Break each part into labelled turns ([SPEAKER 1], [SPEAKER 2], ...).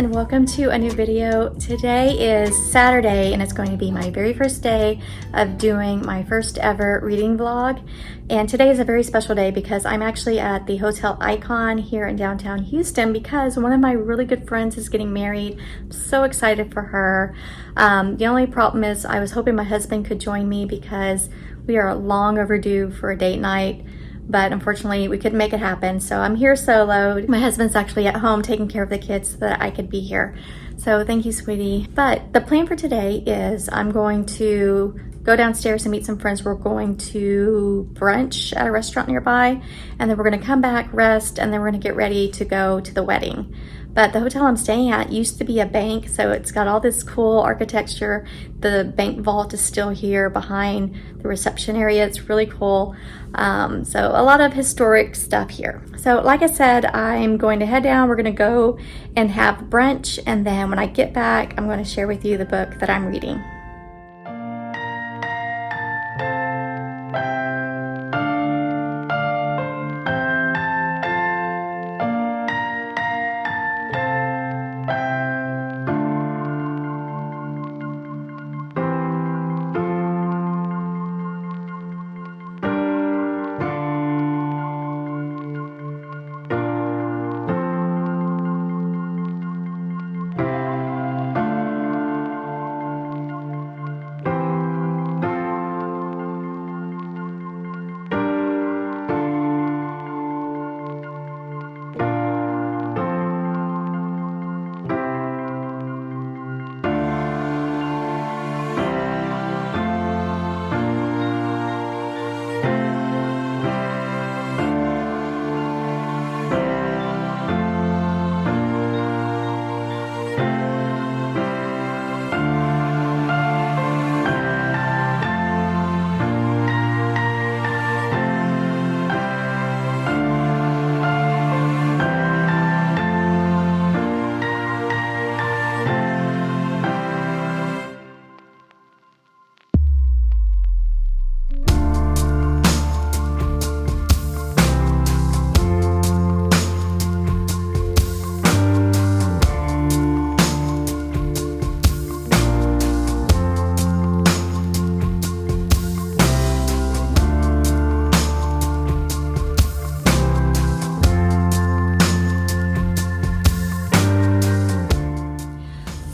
[SPEAKER 1] and welcome to a new video. Today is Saturday and it's going to be my very first day of doing my first ever reading vlog. And today is a very special day because I'm actually at the Hotel Icon here in downtown Houston because one of my really good friends is getting married. I'm so excited for her. The only problem is I was hoping my husband could join me because we are long overdue for a date night. But unfortunately we couldn't make it happen. So I'm here solo. My husband's actually at home taking care of the kids so that I could be here. So thank you, sweetie. But the plan for today is I'm going to go downstairs and meet some friends. We're going to brunch at a restaurant nearby, and then we're gonna come back, rest, and then we're gonna get ready to go to the wedding. But the hotel I'm staying at used to be a bank, so it's got all this cool architecture. The bank vault is still here behind the reception area. It's really cool. So a lot of historic stuff here. So like I said, I'm going to head down. We're gonna go and have brunch, and then when I get back, I'm gonna share with you the book that I'm reading.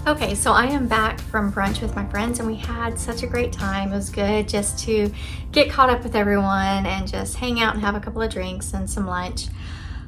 [SPEAKER 1] Okay, so I am back from brunch with my friends and we had such a great time. It was good just to get caught up with everyone and just hang out and have a couple of drinks and some lunch.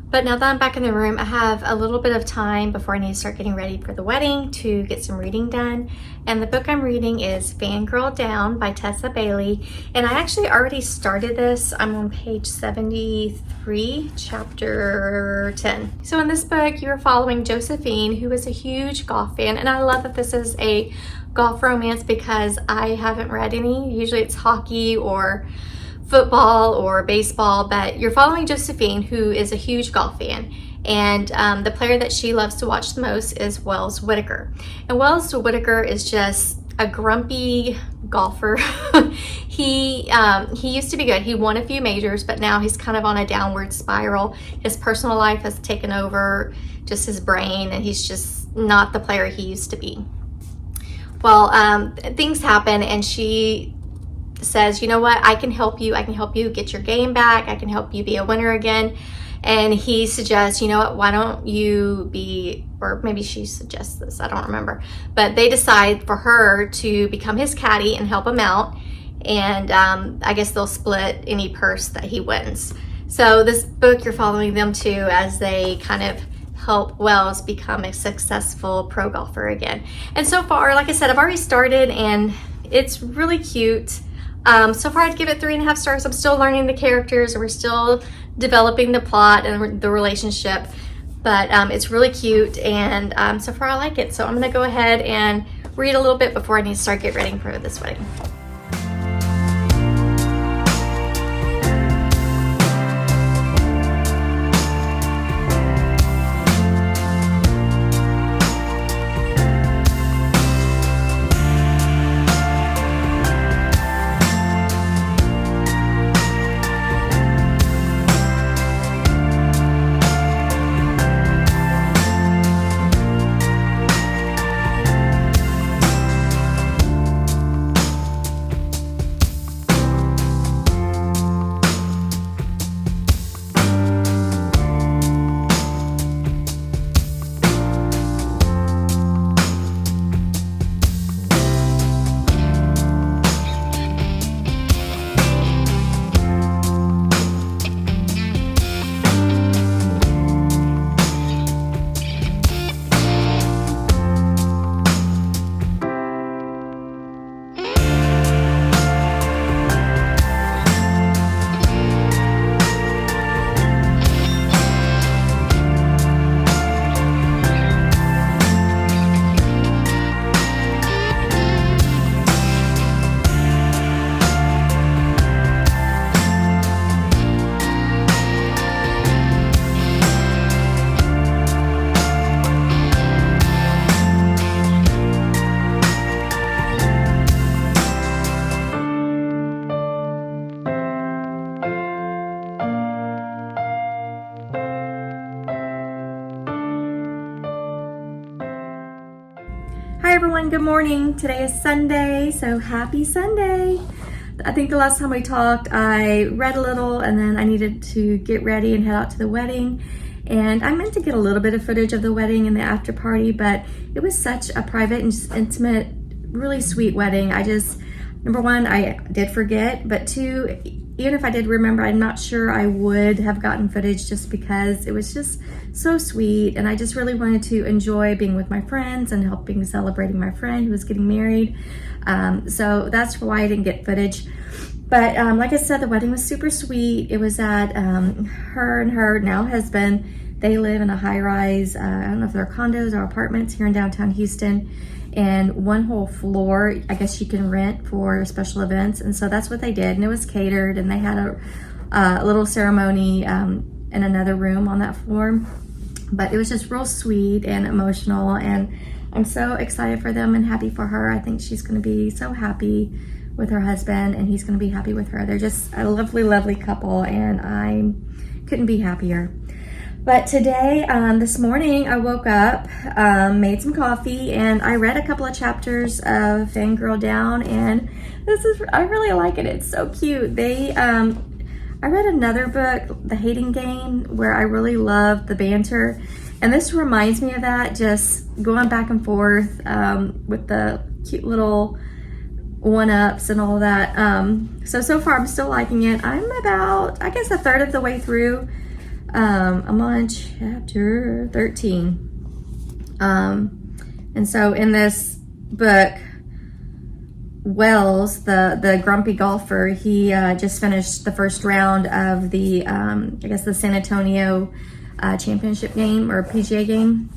[SPEAKER 1] But now that I'm back in the room, I have a little bit of time before I need to start getting ready for the wedding to get some reading done. And the book I'm reading is Fangirl Down by Tessa Bailey. And I actually already started this. I'm on page 73, chapter 10. So in this book, you're following Josephine, who is a huge golf fan. And I love that this is a golf romance because I haven't read any. Usually it's hockey or football or baseball, but you're following Josephine, who is a huge golf fan. And the player that she loves to watch the most is Wells Whitaker. And Wells Whitaker is just a grumpy golfer. He used to be good. He won a few majors, but now he's kind of on a downward spiral. His personal life has taken over just his brain, and he's just not the player he used to be. Well, things happen, and she says, you know what, I can help you get your game back, I can help you be a winner again. And he suggests, you know what, why don't you be, or maybe she suggests this, I don't remember, but they decide for her to become his caddy and help him out. And I guess they'll split any purse that he wins. So this book, you're following them too as they kind of help Wells become a successful pro golfer again. And so far, like I said, I've already started and it's really cute. So far I'd give it 3.5 stars. I'm still learning the characters and we're still developing the plot and the relationship, but it's really cute, and so far I like it. So I'm gonna go ahead and read a little bit before I need to start getting ready for this wedding. good morning. Today is Sunday, so happy Sunday. I think the last time we talked, I read a little and then I needed to get ready and head out to the wedding. And I meant to get a little bit of footage of the wedding and the after party, but it was such a private and just intimate, really sweet wedding. Number one, I did forget, but two, even if I did remember, I'm not sure I would have gotten footage just because it was just so sweet. And I just really wanted to enjoy being with my friends and helping celebrating my friend who was getting married. So that's why I didn't get footage. But like I said, the wedding was super sweet. It was at her and her now husband. They live in a high-rise, I don't know if they're condos or apartments here in downtown Houston. And one whole floor, I guess you can rent for special events. And so that's what they did. And it was catered, and they had a little ceremony in another room on that floor. But it was just real sweet and emotional. And I'm so excited for them and happy for her. I think she's going to be so happy with her husband, and he's going to be happy with her. They're just a lovely, lovely couple, and I couldn't be happier. But today, this morning, I woke up, made some coffee, and I read a couple of chapters of Fangirl Down, and I really like it. It's so cute. I read another book, The Hating Game, where I really loved the banter, and this reminds me of that, just going back and forth with the cute little one-ups and all that. So far, I'm still liking it. I'm about, I guess, a third of the way through. I'm on chapter 13. And so in this book, Wells, the grumpy golfer, he just finished the first round of the, I guess the San Antonio championship game or PGA game.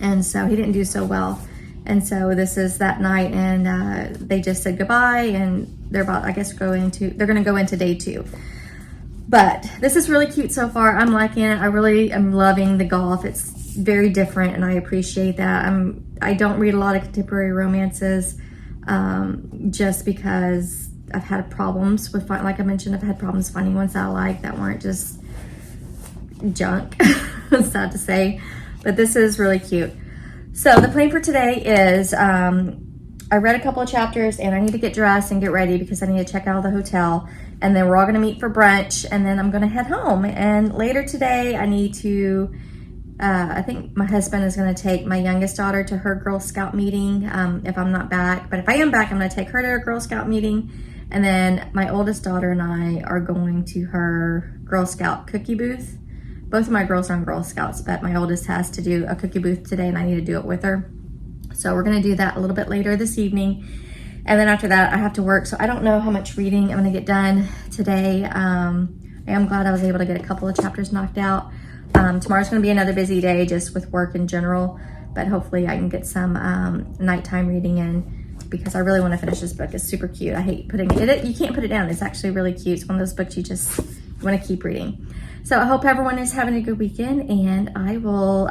[SPEAKER 1] And so he didn't do so well. And so this is that night, and they just said goodbye, and they're about, I guess, they're going to go into day 2. But this is really cute so far. I'm liking it. I really am loving the golf. It's very different, and I appreciate that. I don't read a lot of contemporary romances just because I've had problems with, like I mentioned, I've had problems finding ones that I like that weren't just junk. It's sad to say, but this is really cute. So the plan for today is I read a couple of chapters, and I need to get dressed and get ready because I need to check out of the hotel. And then we're all going to meet for brunch, and then I'm going to head home. And later today, I need to, I think my husband is going to take my youngest daughter to her Girl Scout meeting if I'm not back. But if I am back, I'm going to take her to her Girl Scout meeting. And then my oldest daughter and I are going to her Girl Scout cookie booth. Both of my girls are on Girl Scouts, but my oldest has to do a cookie booth today, and I need to do it with her. So we're going to do that a little bit later this evening. And then after that, I have to work. So I don't know how much reading I'm going to get done today. I am glad I was able to get a couple of chapters knocked out. Tomorrow's going to be another busy day just with work in general. But hopefully I can get some nighttime reading in because I really want to finish this book. It's super cute. I hate putting it. You can't put it down. It's actually really cute. It's one of those books you just want to keep reading. So I hope everyone is having a good weekend. And I will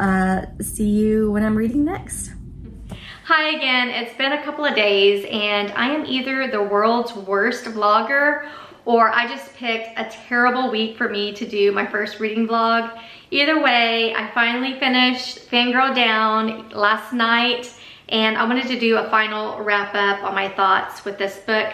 [SPEAKER 1] see you when I'm reading next. Hi again, it's been a couple of days, and I am either the world's worst vlogger or I just picked a terrible week for me to do my first reading vlog. Either way, I finally finished Fangirl Down last night, and I wanted to do a final wrap up on my thoughts with this book.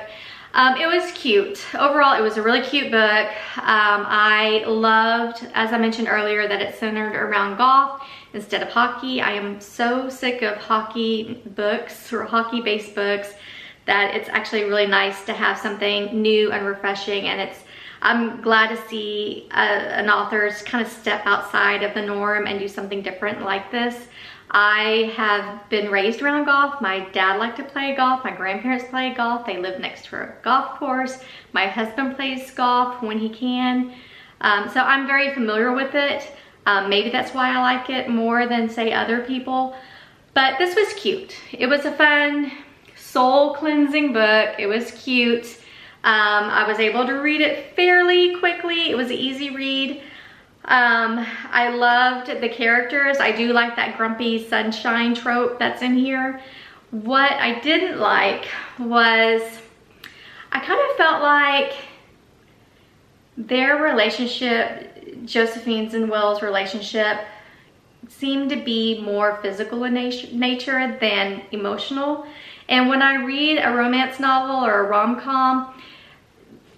[SPEAKER 1] It was cute. Overall, it was a really cute book. I loved, as I mentioned earlier, that it centered around golf instead of hockey. I am so sick of hockey books or hockey-based books that it's actually really nice to have something new and refreshing. And I'm glad to see an author's kind of step outside of the norm and do something different like this. I have been raised around golf. My dad liked to play golf. My grandparents play golf. They live next to a golf course. My husband plays golf when he can. So I'm very familiar with it. Maybe that's why I like it more than, say, other people. But this was cute. It was a fun, soul-cleansing book. It was cute. I was able to read it fairly quickly. It was an easy read. I loved the characters. I do like that grumpy sunshine trope that's in here. What I didn't like was I kind of felt like their relationship, Josephine's and Will's relationship, seem to be more physical in nature than emotional. And when I read a romance novel or a rom-com,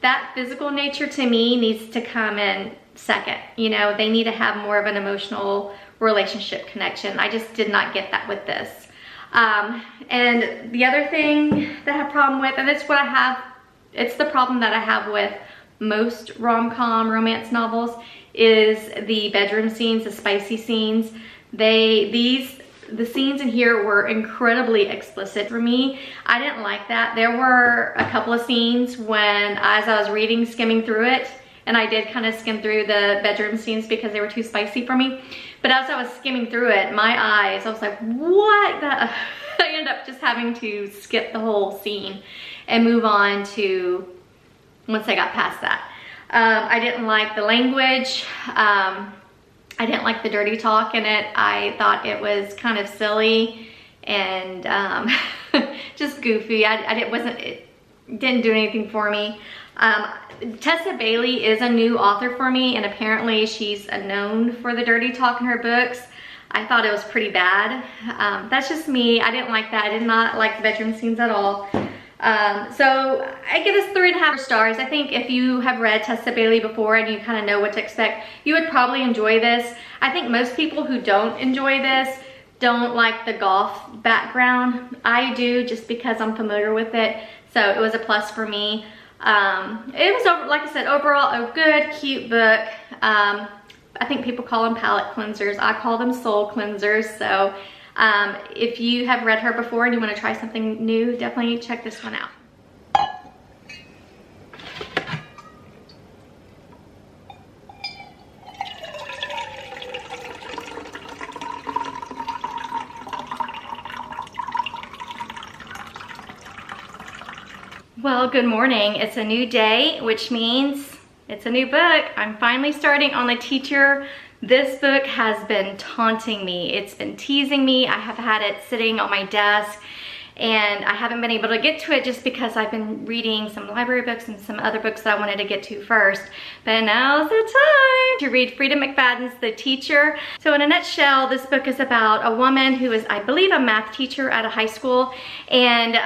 [SPEAKER 1] that physical nature to me needs to come in second. You know, they need to have more of an emotional relationship connection. I just did not get that with this. And the other thing that I have a problem with, and it's what I have, it's the problem that I have with most rom-com romance novels, is the bedroom scenes, the spicy scenes. The scenes in here were incredibly explicit for me. I didn't like that. There were a couple of scenes when, as I was reading, skimming through it, and I did kind of skim through the bedroom scenes because they were too spicy for me. But as I was skimming through it, my eyes, I was like, what? I ended up just having to skip the whole scene and move on to once I got past that. I didn't like the language. I didn't like the dirty talk in it. I thought it was kind of silly and just goofy. It didn't do anything for me. Tessa Bailey is a new author for me, and apparently she's known for the dirty talk in her books. I thought it was pretty bad. That's just me. I didn't like that. I did not like the bedroom scenes at all. So I give this 3.5 stars. I think if you have read Tessa Bailey before and you kind of know what to expect, you would probably enjoy this. I think most people who don't enjoy this don't like the golf background. I do, just because I'm familiar with it. So it was a plus for me. It was, like I said, overall a good, cute book. I think people call them palette cleansers. I call them soul cleansers. So if you have read her before and you want to try something new, definitely check this one out. Well, good morning. It's a new day, which means it's a new book. I'm finally starting on The Teacher. This book has been taunting me. It's been teasing me. I have had it sitting on my desk and I haven't been able to get to it just because I've been reading some library books and some other books that I wanted to get to first. But now's the time to read Frida McFadden's The Teacher. So in a nutshell, this book is about a woman who is, I believe, a math teacher at a high school. And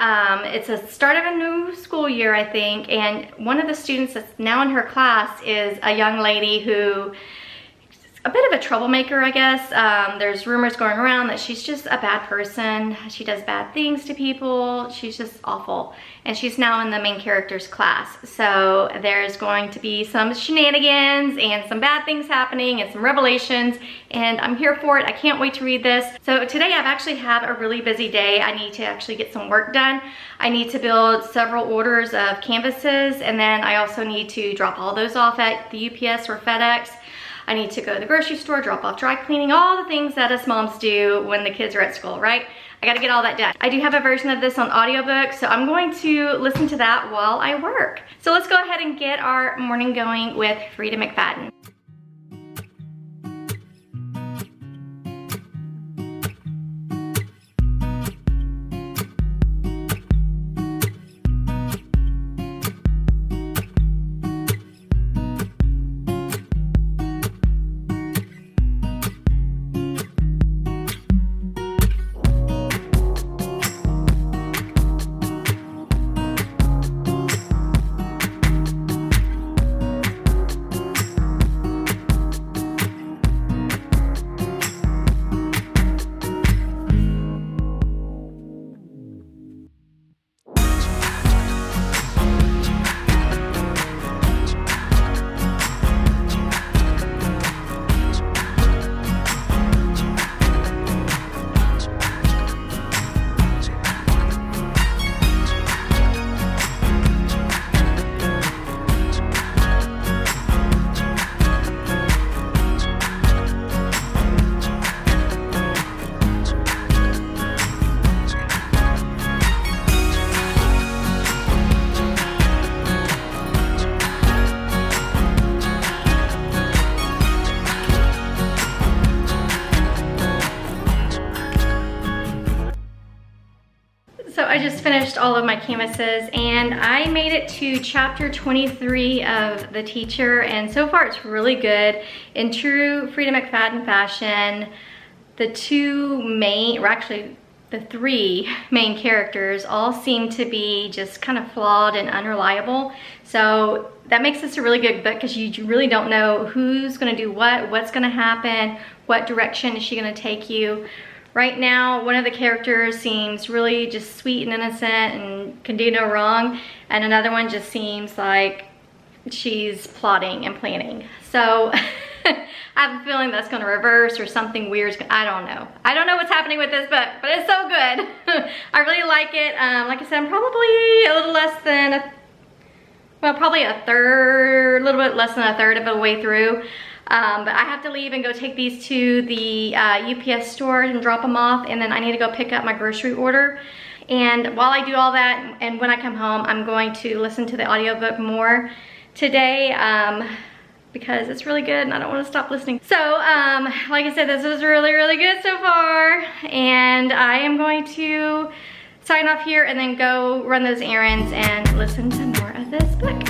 [SPEAKER 1] it's a start of a new school year, I think. And one of the students that's now in her class is a young lady who a bit of a troublemaker, I guess. There's rumors going around that she's just a bad person. She does bad things to people. She's just awful. And she's now in the main character's class. So there's going to be some shenanigans and some bad things happening and some revelations. And I'm here for it. I can't wait to read this. So today I've actually had a really busy day. I need to actually get some work done. I need to build several orders of canvases. And then I also need to drop all those off at the UPS or FedEx. I need to go to the grocery store, drop off dry cleaning, all the things that us moms do when the kids are at school, right? I gotta get all that done. I do have a version of this on audiobook, so I'm going to listen to that while I work. So let's go ahead and get our morning going with Frida McFadden. So I just finished all of my canvases and I made it to chapter 23 of The Teacher, and so far it's really good. In true Frida McFadden fashion, the two main, or actually the three main characters all seem to be just kind of flawed and unreliable. So that makes this a really good book because you really don't know who's gonna do what, what's gonna happen, what direction is she gonna take you. Right now, one of the characters seems really just sweet and innocent and can do no wrong, and another one just seems like she's plotting and planning. So I have a feeling that's gonna reverse or something weird's I don't know. I don't know what's happening with this book, but it's so good. I really like it. Like I said, I'm probably a little less than, probably a little bit less than a third of the way through. But I have to leave and go take these to the UPS store and drop them off, and then I need to go pick up my grocery order. And while I do all that, and when I come home, I'm going to listen to the audiobook more today. Because it's really good and I don't want to stop listening. So, like I said, this is really, really good so far. And I am going to sign off here and then go run those errands and listen to more of this book.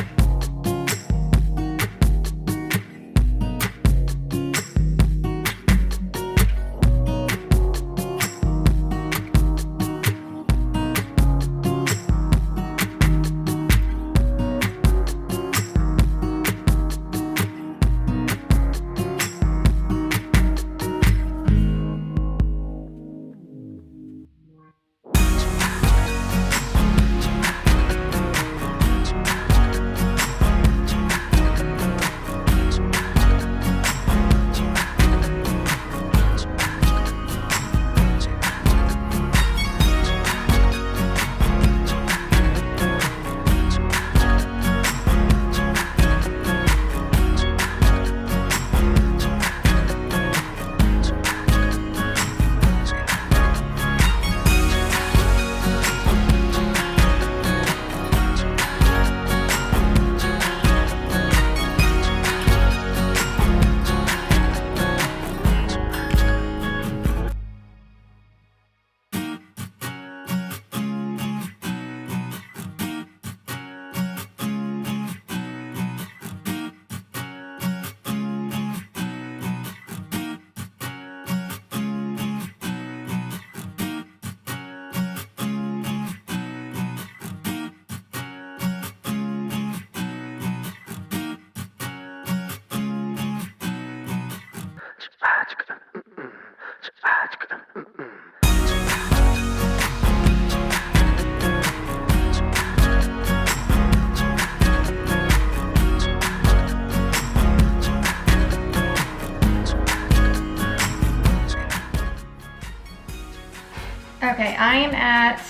[SPEAKER 1] Okay, I am at,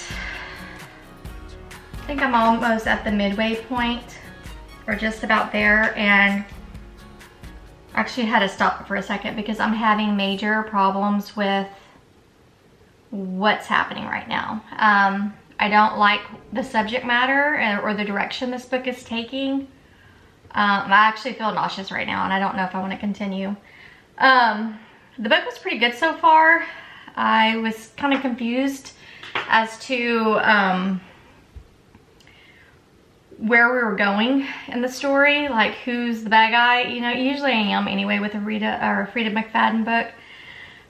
[SPEAKER 1] I think I'm almost at the midway point, or just about there, and actually had to stop for a second because I'm having major problems with what's happening right now. I don't like the subject matter or the direction this book is taking. I actually feel nauseous right now and I don't know if I want to continue. The book was pretty good so far. I was kind of confused as to where we were going in the story, like who's the bad guy. You know, usually I am anyway with a Frida McFadden book.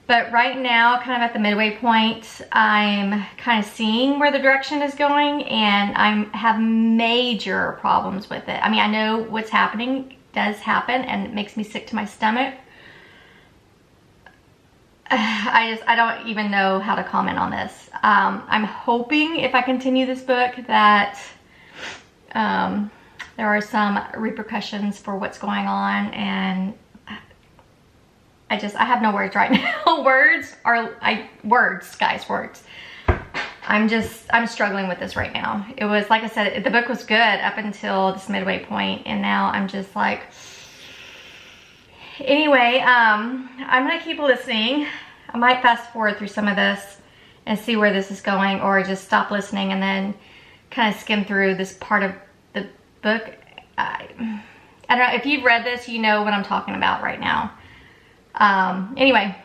[SPEAKER 1] But right now, kind of at the midway point, I'm kind of seeing where the direction is going, and I have major problems with it. I mean, I know what's happening does happen, and it makes me sick to my stomach. I don't even know how to comment on this. I'm hoping if I continue this book that there are some repercussions for what's going on, and I have no words right now. Words, guys, words. I'm struggling with this right now. It was, like I said, the book was good up until this midway point, and now I'm just like, anyway, I'm gonna keep listening. I might fast forward through some of this and see where this is going, or just stop listening and then kind of skim through this part of the book. I don't know, if you've read this, you know what I'm talking about right now. Anyway,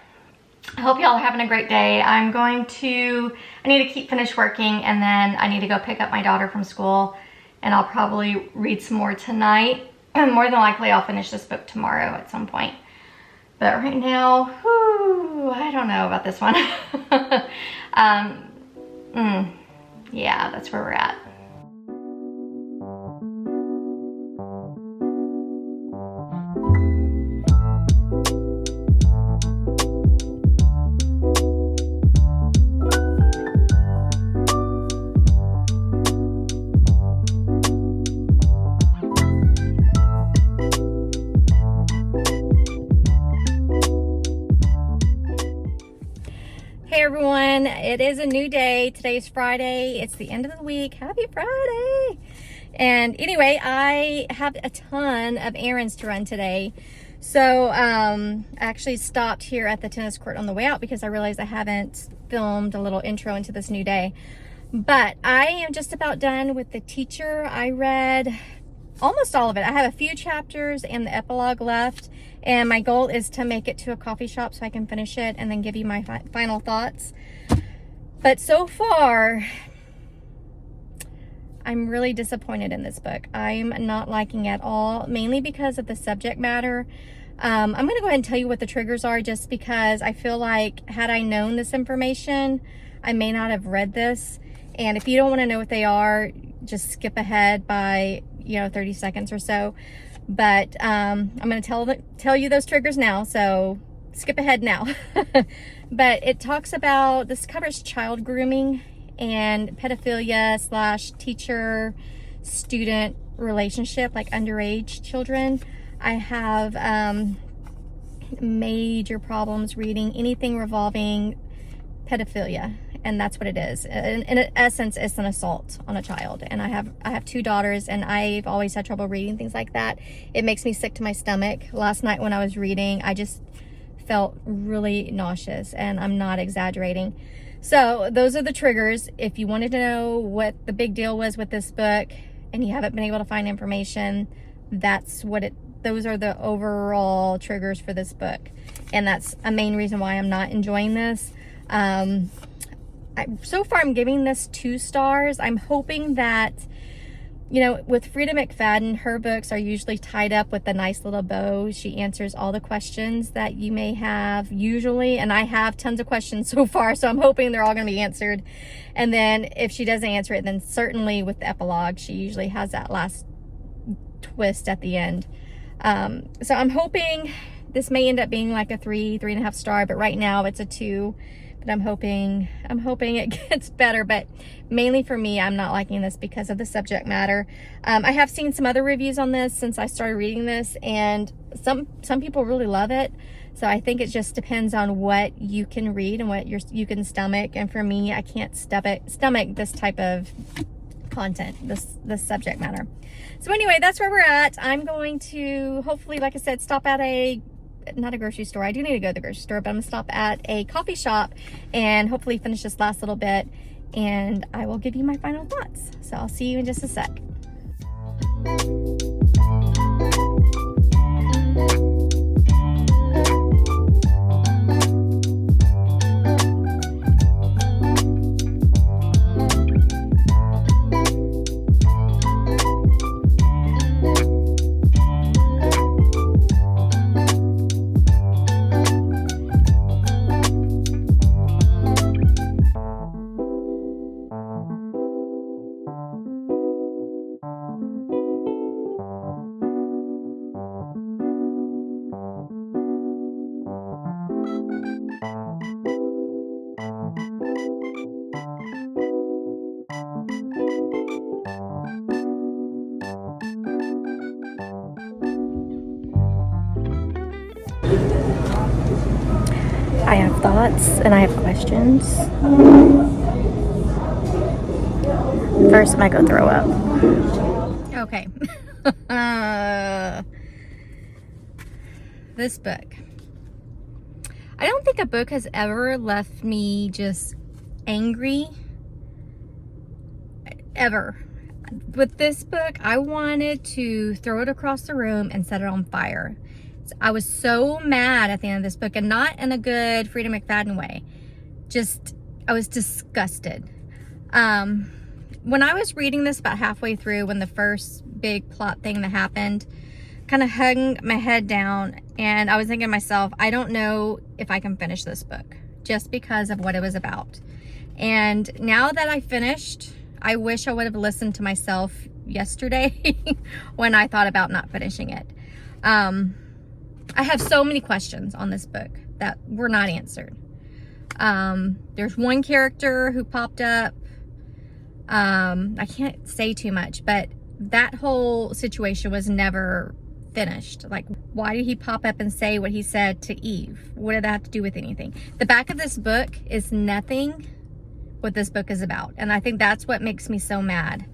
[SPEAKER 1] I hope y'all are having a great day. I need to finish working, and then I need to go pick up my daughter from school, and I'll probably read some more tonight. And more than likely I'll finish this book tomorrow at some point. But right now, whew, I don't know about this one. Yeah, that's where we're at. Hey everyone, it is a new day. Today's Friday. It's the end of the week. Happy Friday. And anyway, I have a ton of errands to run today. So I actually stopped here at the tennis court on the way out because I realized I haven't filmed a little intro into this new day. But I am just about done with The Teacher. I read almost all of it. I have a few chapters and the epilogue left, and my goal is to make it to a coffee shop so I can finish it and then give you my final thoughts. But so far, I'm really disappointed in this book. I'm not liking it at all, mainly because of the subject matter. I'm going to go ahead and tell you what the triggers are, just because I feel like had I known this information, I may not have read this. And if you don't want to know what they are, just skip ahead by 30 seconds or so. But I'm going to tell you those triggers now, so skip ahead now. But it talks about, this covers child grooming and pedophilia / teacher student relationship, like underage children. I have major problems reading anything revolving pedophilia, and that's what it is. In essence, it's an assault on a child. And I have 2 daughters, and I've always had trouble reading things like that. It makes me sick to my stomach. Last night when I was reading, I just felt really nauseous, and I'm not exaggerating. So those are the triggers. If you wanted to know what the big deal was with this book and you haven't been able to find information, those are the overall triggers for this book. And that's a main reason why I'm not enjoying this. So far I'm giving this 2 stars. I'm hoping that, with Frida McFadden, her books are usually tied up with a nice little bow. She answers all the questions that you may have usually, and I have tons of questions so far, so I'm hoping they're all going to be answered. And then if she doesn't answer it, then certainly with the epilogue, she usually has that last twist at the end. So I'm hoping this may end up being like a 3.5 star, but right now it's a 2. But I'm hoping it gets better. But mainly for me, I'm not liking this because of the subject matter. I have seen some other reviews on this since I started reading this, and some people really love it. So I think it just depends on what you can read and what you can stomach. And for me, I can't stomach this type of content, this subject matter. So anyway, that's where we're at. I'm going to hopefully, like I said, stop at not a grocery store. I do need to go to the grocery store, but I'm gonna stop at a coffee shop and hopefully finish this last little bit, and I will give you my final thoughts. So I'll see you in just a sec. I have thoughts and I have questions. First, I'm gonna go throw up. Okay. This book. I don't think a book has ever left me just angry. Ever. With this book, I wanted to throw it across the room and set it on fire. I was so mad at the end of this book, and not in a good Frida McFadden way. I was disgusted. When I was reading this about halfway through, when the first big plot thing that happened, kind of hung my head down, and I was thinking to myself, I don't know if I can finish this book just because of what it was about. And now that I finished, I wish I would have listened to myself yesterday when I thought about not finishing it. I have so many questions on this book that were not answered. There's one character who popped up. I can't say too much, but that whole situation was never finished. Like, why did he pop up and say what he said to Eve? What did that have to do with anything? The back of this book is nothing what this book is about, and I think that's what makes me so mad.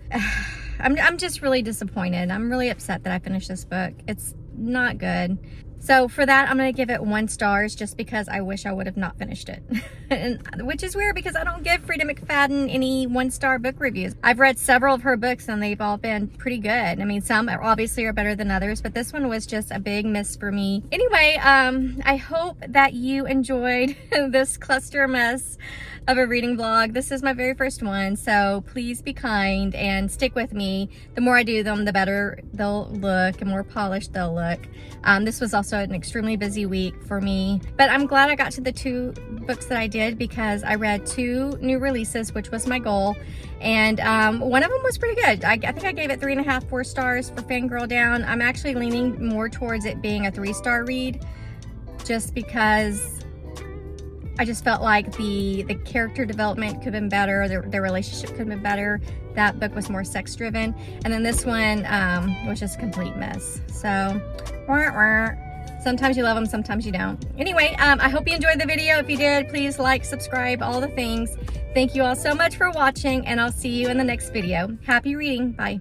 [SPEAKER 1] I'm just really disappointed. I'm really upset that I finished this book. It's not good. So for that, I'm going to give it 1 star just because I wish I would have not finished it. And, which is weird because I don't give Frida McFadden any 1-star book reviews. I've read several of her books and they've all been pretty good. I mean, some obviously are better than others, but this one was just a big miss for me. Anyway, I hope that you enjoyed this cluster mess of a reading vlog. This is my very first one, so please be kind and stick with me. The more I do them, the better they'll look and more polished they'll look. This was also an extremely busy week for me, but I'm glad I got to the 2 books that I did because I read 2 new releases, which was my goal, and one of them was pretty good. I think I gave it 3.5, 4 stars for Fangirl Down. I'm actually leaning more towards it being a 3-star read just because I just felt like the character development could have been better, their relationship could have been better. That book was more sex driven, and then this one was just a complete mess. So sometimes you love them, sometimes you don't. Anyway, I hope you enjoyed the video. If you did, please like, subscribe, all the things. Thank you all so much for watching, and I'll see you in the next video. Happy reading. Bye.